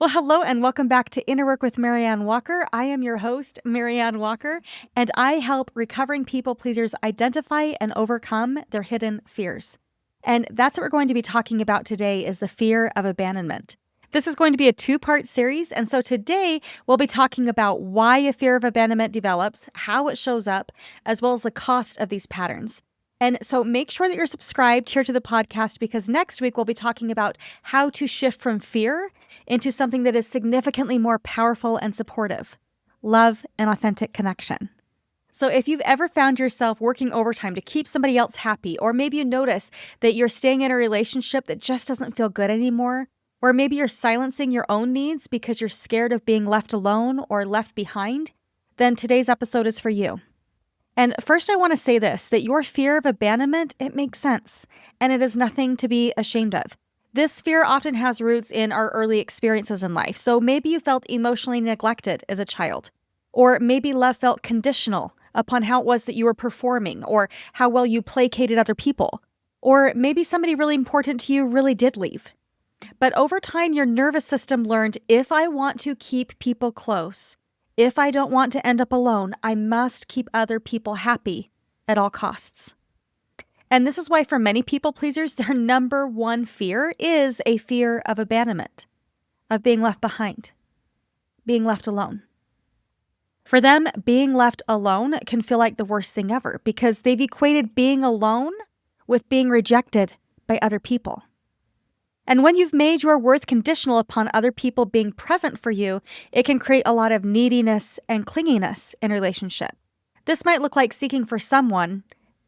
Well, hello and welcome back to Inner Work with MaryAnn Walker. I am your host, MaryAnn Walker, and I help recovering people pleasers identify and overcome their hidden fears. And that's what we're going to be talking about today is the fear of abandonment. This is going to be a two-part series, and so today we'll be talking about why a fear of abandonment develops, how it shows up, as well as the cost of these patterns. And so make sure that you're subscribed here to the podcast because next week we'll be talking about how to shift from fear into something that is significantly more powerful and supportive, love and authentic connection. So if you've ever found yourself working overtime to keep somebody else happy, or maybe you notice that you're staying in a relationship that just doesn't feel good anymore, or maybe you're silencing your own needs because you're scared of being left alone or left behind, then today's episode is for you. And first, I want to say this, that your fear of abandonment, it makes sense, and it is nothing to be ashamed of. This fear often has roots in our early experiences in life. So maybe you felt emotionally neglected as a child, or maybe love felt conditional upon how it was that you were performing, or how well you placated other people, or maybe somebody really important to you really did leave. But over time, your nervous system learned, if I want to keep people close, if I don't want to end up alone, I must keep other people happy at all costs. And this is why for many people pleasers, their number one fear is a fear of abandonment, of being left behind, being left alone. For them, being left alone can feel like the worst thing ever because they've equated being alone with being rejected by other people. And when you've made your worth conditional upon other people being present for you, it can create a lot of neediness and clinginess in a relationship. This might look like seeking for someone,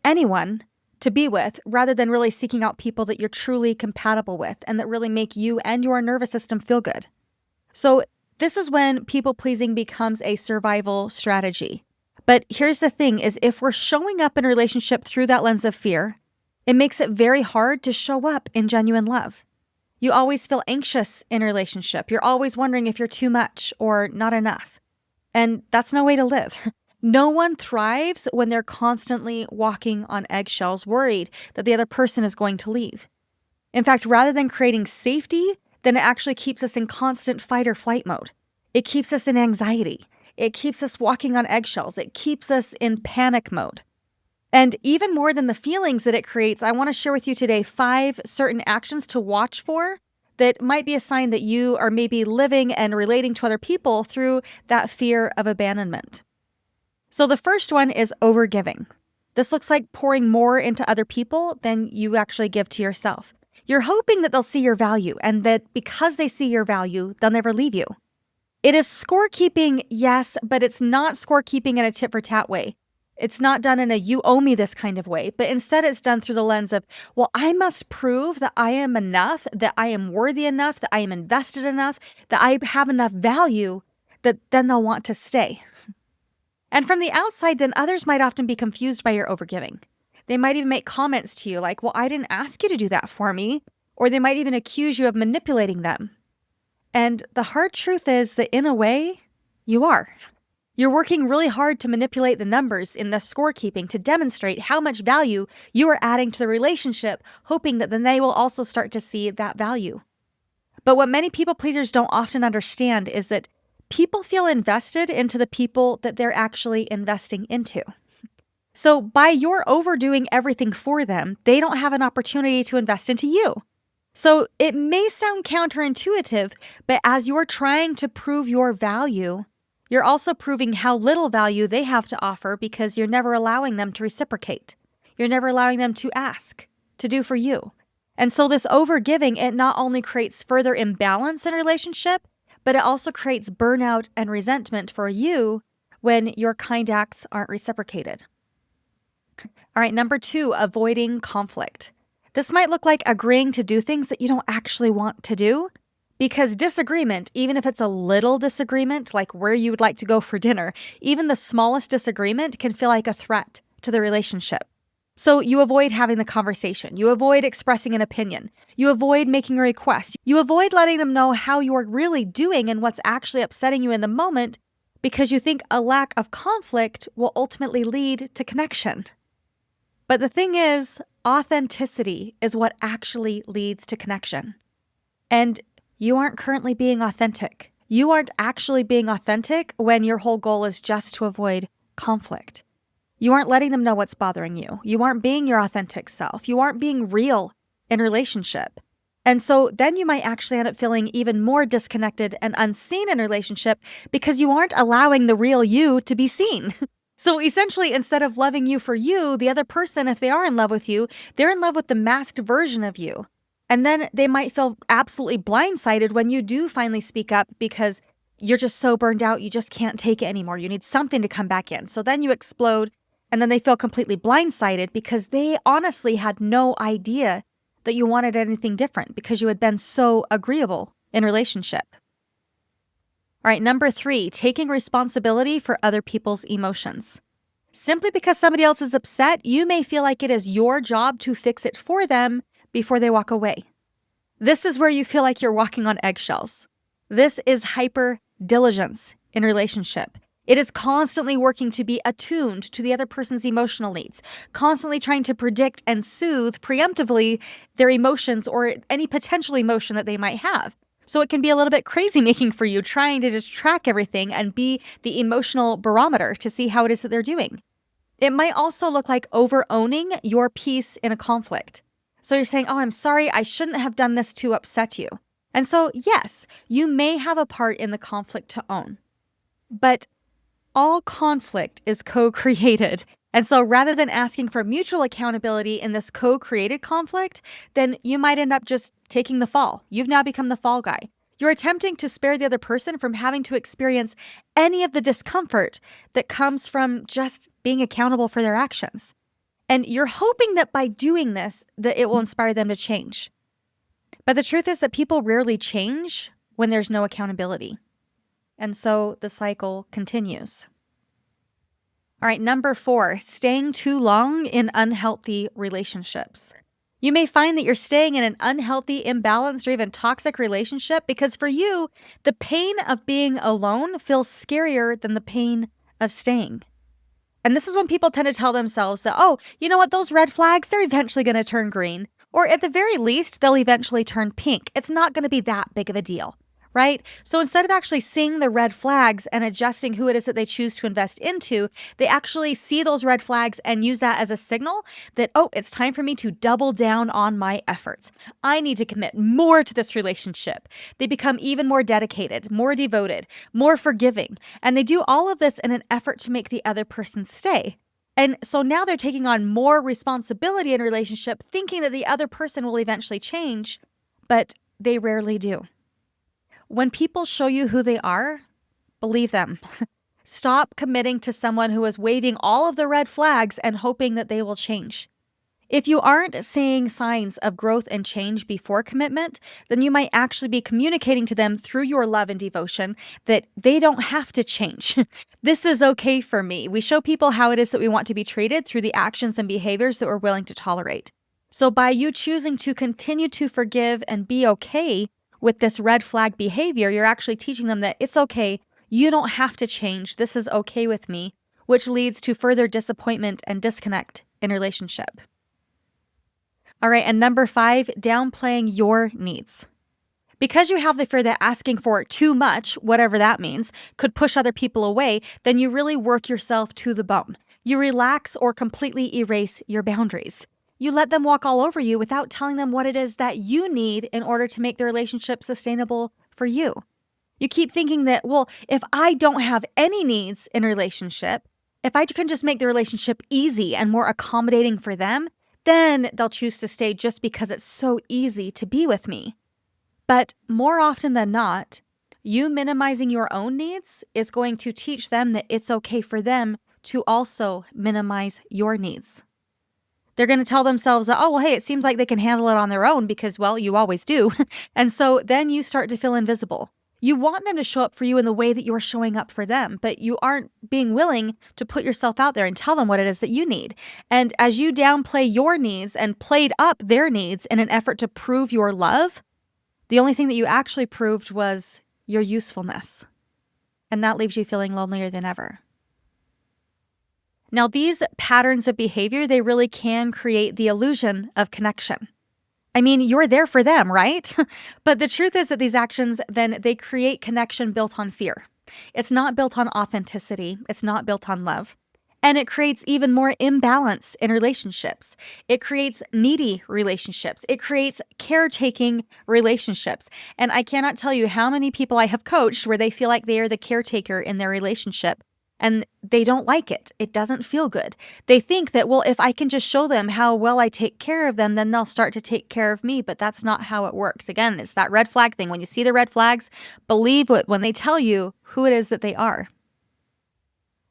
anyone, to be with, rather than really seeking out people that you're truly compatible with and that really make you and your nervous system feel good. So this is when people-pleasing becomes a survival strategy. But here's the thing, is if we're showing up in a relationship through that lens of fear, it makes it very hard to show up in genuine love. You always feel anxious in a relationship. You're always wondering if you're too much or not enough. And that's no way to live. No one thrives when they're constantly walking on eggshells, worried that the other person is going to leave. In fact, rather than creating safety, then it actually keeps us in constant fight or flight mode. It keeps us in anxiety. It keeps us walking on eggshells. It keeps us in panic mode. And even more than the feelings that it creates, I want to share with you today 5 certain actions to watch for that might be a sign that you are maybe living and relating to other people through that fear of abandonment. So the first one is overgiving. This looks like pouring more into other people than you actually give to yourself. You're hoping that they'll see your value and that because they see your value, they'll never leave you. It is scorekeeping, yes, but it's not scorekeeping in a tit-for-tat way. It's not done in a you owe me this kind of way, but instead it's done through the lens of, well, I must prove that I am enough, that I am worthy enough, that I am invested enough, that I have enough value, that then they'll want to stay. And from the outside, then others might often be confused by your overgiving. They might even make comments to you like, well, I didn't ask you to do that for me, or they might even accuse you of manipulating them. And the hard truth is that in a way, you are. You're working really hard to manipulate the numbers in the scorekeeping to demonstrate how much value you are adding to the relationship, hoping that then they will also start to see that value. But what many people pleasers don't often understand is that people feel invested into the people that they're actually investing into. So by your overdoing everything for them, they don't have an opportunity to invest into you. So it may sound counterintuitive, but as you're trying to prove your value, you're also proving how little value they have to offer because you're never allowing them to reciprocate. You're never allowing them to ask, to do for you. And so this overgiving, it not only creates further imbalance in a relationship, but it also creates burnout and resentment for you when your kind acts aren't reciprocated. All right, number 2, avoiding conflict. This might look like agreeing to do things that you don't actually want to do. Because disagreement, even if it's a little disagreement, like where you would like to go for dinner, even the smallest disagreement can feel like a threat to the relationship. So you avoid having the conversation. You avoid expressing an opinion. You avoid making a request. You avoid letting them know how you're really doing and what's actually upsetting you in the moment because you think a lack of conflict will ultimately lead to connection. But the thing is, authenticity is what actually leads to connection. And you aren't currently being authentic. You aren't actually being authentic when your whole goal is just to avoid conflict. You aren't letting them know what's bothering you. You aren't being your authentic self. You aren't being real in relationship. And so then you might actually end up feeling even more disconnected and unseen in a relationship because you aren't allowing the real you to be seen. So essentially, instead of loving you for you, the other person, if they are in love with you, they're in love with the masked version of you. And then they might feel absolutely blindsided when you do finally speak up because you're just so burned out, you just can't take it anymore. You need something to come back in. So then you explode, and then they feel completely blindsided because they honestly had no idea that you wanted anything different because you had been so agreeable in relationship. All right, number 3, taking responsibility for other people's emotions. Simply because somebody else is upset, you may feel like it is your job to fix it for them before they walk away. This is where you feel like you're walking on eggshells. This is hyper diligence in relationship. It is constantly working to be attuned to the other person's emotional needs, constantly trying to predict and soothe preemptively their emotions or any potential emotion that they might have. So it can be a little bit crazy making for you, trying to just track everything and be the emotional barometer to see how it is that they're doing. It might also look like over-owning your piece in a conflict. So you're saying, oh, I'm sorry, I shouldn't have done this to upset you. And so, yes, you may have a part in the conflict to own. But all conflict is co-created. And so rather than asking for mutual accountability in this co-created conflict, then you might end up just taking the fall. You've now become the fall guy. You're attempting to spare the other person from having to experience any of the discomfort that comes from just being accountable for their actions. And you're hoping that by doing this, that it will inspire them to change. But the truth is that people rarely change when there's no accountability. And so the cycle continues. All right, number 4, staying too long in unhealthy relationships. You may find that you're staying in an unhealthy, imbalanced, or even toxic relationship because for you, the pain of being alone feels scarier than the pain of staying. And this is when people tend to tell themselves that, oh, you know what, those red flags, they're eventually going to turn green. Or at the very least, they'll eventually turn pink. It's not going to be that big of a deal, right? So instead of actually seeing the red flags and adjusting who it is that they choose to invest into, they actually see those red flags and use that as a signal that, oh, it's time for me to double down on my efforts. I need to commit more to this relationship. They become even more dedicated, more devoted, more forgiving. And they do all of this in an effort to make the other person stay. And so now they're taking on more responsibility in a relationship, thinking that the other person will eventually change, but they rarely do. When people show you who they are, believe them. Stop committing to someone who is waving all of the red flags and hoping that they will change. If you aren't seeing signs of growth and change before commitment, then you might actually be communicating to them through your love and devotion that they don't have to change. This is okay for me. We show people how it is that we want to be treated through the actions and behaviors that we're willing to tolerate. So by you choosing to continue to forgive and be okay with this red flag behavior, you're actually teaching them that it's okay. You don't have to change. This is okay with me, which leads to further disappointment and disconnect in relationship. All right, and number 5, downplaying your needs. Because you have the fear that asking for too much, whatever that means, could push other people away, then you really work yourself to the bone. You relax or completely erase your boundaries. You let them walk all over you without telling them what it is that you need in order to make the relationship sustainable for you. You keep thinking that, well, if I don't have any needs in a relationship, if I can just make the relationship easy and more accommodating for them, then they'll choose to stay just because it's so easy to be with me. But more often than not, you minimizing your own needs is going to teach them that it's okay for them to also minimize your needs. They're going to tell themselves that, oh, well, hey, it seems like they can handle it on their own because, well, you always do. And so then you start to feel invisible. You want them to show up for you in the way that you're showing up for them, but you aren't being willing to put yourself out there and tell them what it is that you need. And as you downplay your needs and played up their needs in an effort to prove your love, the only thing that you actually proved was your usefulness. And that leaves you feeling lonelier than ever. Now, these patterns of behavior, they really can create the illusion of connection. I mean, you're there for them, right? But the truth is that these actions then they create connection built on fear. It's not built on authenticity, it's not built on love. And it creates even more imbalance in relationships. It creates needy relationships. It creates caretaking relationships. And I cannot tell you how many people I have coached where they feel like they are the caretaker in their relationship and they don't like it. It doesn't feel good. They think that, well, if I can just show them how well I take care of them, then they'll start to take care of me. But that's not how it works. Again, it's that red flag thing. When you see the red flags, believe when they tell you who it is that they are.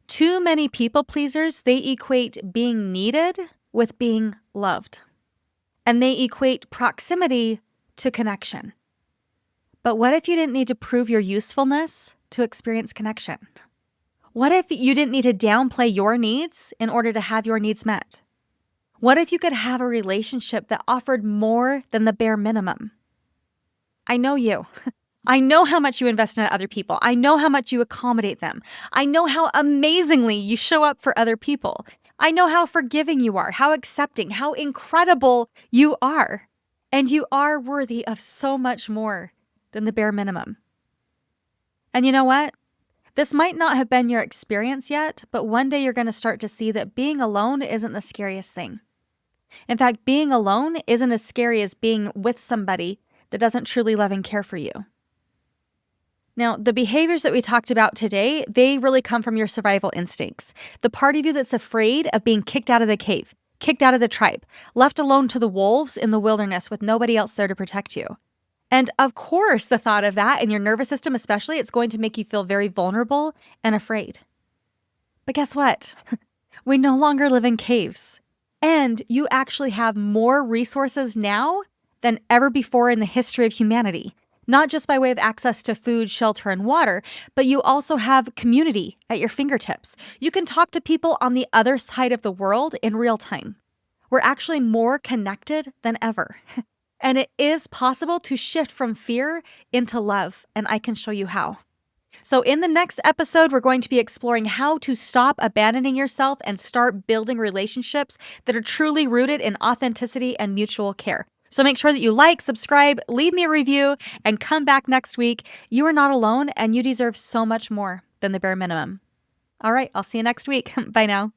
Too many people pleasers, they equate being needed with being loved. And they equate proximity to connection. But what if you didn't need to prove your usefulness to experience connection? What if you didn't need to downplay your needs in order to have your needs met? What if you could have a relationship that offered more than the bare minimum? I know you. I know how much you invest in other people. I know how much you accommodate them. I know how amazingly you show up for other people. I know how forgiving you are, how accepting, how incredible you are. And you are worthy of so much more than the bare minimum. And you know what? This might not have been your experience yet, but one day you're going to start to see that being alone isn't the scariest thing. In fact, being alone isn't as scary as being with somebody that doesn't truly love and care for you. Now, the behaviors that we talked about today, they really come from your survival instincts. The part of you that's afraid of being kicked out of the cave, kicked out of the tribe, left alone to the wolves in the wilderness with nobody else there to protect you. And of course, the thought of that in your nervous system especially, it's going to make you feel very vulnerable and afraid. But guess what? We no longer live in caves. And you actually have more resources now than ever before in the history of humanity. Not just by way of access to food, shelter, and water, but you also have community at your fingertips. You can talk to people on the other side of the world in real time. We're actually more connected than ever. And it is possible to shift from fear into love, and I can show you how. So in the next episode, we're going to be exploring how to stop abandoning yourself and start building relationships that are truly rooted in authenticity and mutual care. So make sure that you like, subscribe, leave me a review, and come back next week. You are not alone, and you deserve so much more than the bare minimum. All right, I'll see you next week. Bye now.